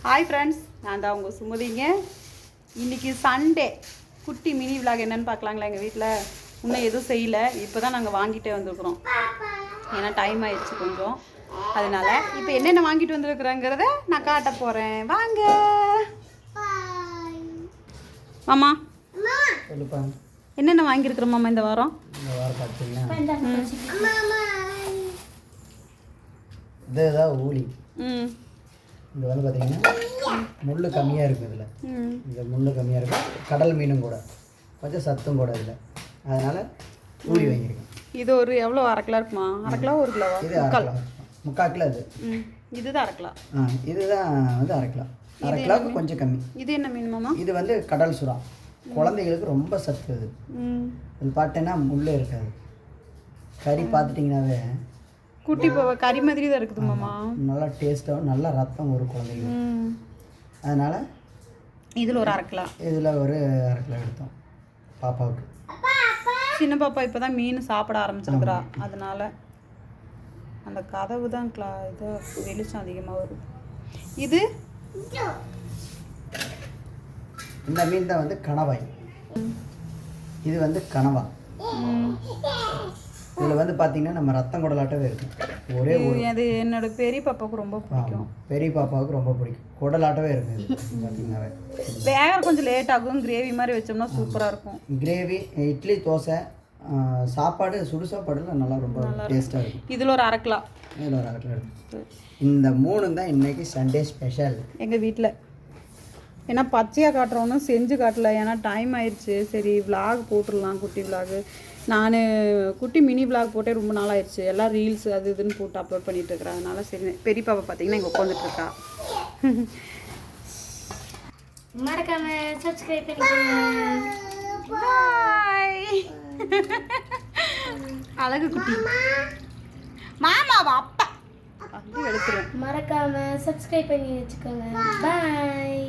Hi friends, நான் தான் உங்கள் சுமதிங்க. இன்றைக்கி சண்டே குட்டி மினி விலாக் என்னென்னு பார்க்கலாங்களா. எங்கள் வீட்டில் இன்னும் எதுவும் செய்யலை. இப்போ தான் நாங்கள் வாங்கிட்டே வந்துருக்குறோம். ஏன்னா டைம் ஆயிடுச்சு கொஞ்சம். அதனால் இப்போ என்னென்ன வாங்கிட்டு வந்துருக்குறேங்கிறத நான் காட்ட போகிறேன். வாங்க மாமா. என்னென்ன வாங்கியிருக்கிறோம் மாமா இந்த வாரம்? இதுதான் ஊழி. இது வந்து பார்த்தீங்கன்னா முள் கம்மியாக இருக்குது இதில். இந்த முள் கம்மியாக இருக்கும். கடல் மீனும் கூட கொஞ்சம் சத்தும் கூட இதில். அதனால் ஊழி வாங்கியிருக்கேன். இது ஒரு எவ்வளோ அரை கிலோ இருக்குமா? அரை கிலோ ஒரு கிலோவா? இது அரை கிலோ, முக்கால் கிலோ. இது இதுதான் அரை கிலோ. இதுதான் வந்து அரை கிலோ. அரை கிலோவுக்கு கொஞ்சம் கம்மி. இது என்ன மீன் மாமா? இது வந்து கடல் சுறா. குழந்தைகளுக்கு ரொம்ப சத்து. இது இது பார்த்தேன்னா முள்ளே இருக்காது. கறி பார்த்துட்டிங்கனாவே குட்டி கறி மாதிரி தான் இருக்குது மாமா. நல்லா டேஸ்ட்டாகவும் நல்லா ரத்தம் ஒரு குழந்தைங்களுக்கு. அதனால் இதில் ஒரு அரை கிலோ, இதில் ஒரு அரை கிலோ எடுத்தோம் பாப்பாவுக்கு. சின்ன பாப்பா இப்போ தான் மீன் சாப்பிட ஆரம்பிச்சிருக்கிறா. அதனால் அந்த கதவு தான் இது வெளிச்சம் அதிகமாக வருது. இது இந்த மீன் தான் வந்து கணவாய். இது வந்து கனவா. இதில் வந்து பார்த்தீங்கன்னா நம்ம ரத்தம் குடலாட்டவே இருக்கும். ஒரே அது என்னோட பெரிய பாப்பாவுக்கு ரொம்ப பிடிக்கும். பெரிய பாப்பாவுக்கு ரொம்ப பிடிக்கும். குடலாட்டவே இருக்கும். இது பார்த்தீங்கன்னாவே வேக கொஞ்சம் லேட் ஆகும். கிரேவி மாதிரி வச்சோம்னா சூப்பராக இருக்கும். கிரேவி, இட்லி, தோசை, சாப்பாடு, சுடு சாப்பாடுலாம் நல்லா ரொம்ப டேஸ்ட்டாக இருக்கும். இதில் ஒரு அரை கிலோ, இதில் ஒரு அரை கிலோ எடுத்து. இந்த மூணு தான் இன்றைக்கி சண்டே ஸ்பெஷல் எங்கள் வீட்டில். ஏன்னா பச்சையாக காட்டுறோன்னு செஞ்சு காட்டல. ஏன்னா டைம் ஆயிடுச்சு. சரி விலாக் போட்டுடலாம், குட்டி விலாகு. நான் குட்டி மினி விலாக் போட்டே ரொம்ப நாள் ஆயிடுச்சு. எல்லாம் ரீல்ஸ் அது இதுன்னு போட்டு அப்லோட் பண்ணிகிட்டு இருக்கிறேன். அதனால சரி. பெரிய பாப்பா பார்த்தீங்கன்னா இங்கே உட்காந்துட்ருக்கா. மறக்காம சப்ஸ்கிரைப் பண்ணிக்கோங்க. பாய். அழகு குட்டி மாமாவா அப்பா வந்து எடுத்துருவேன். மறக்காம சப்ஸ்கிரைப் பண்ணி வச்சுக்கோங்க. பாய்.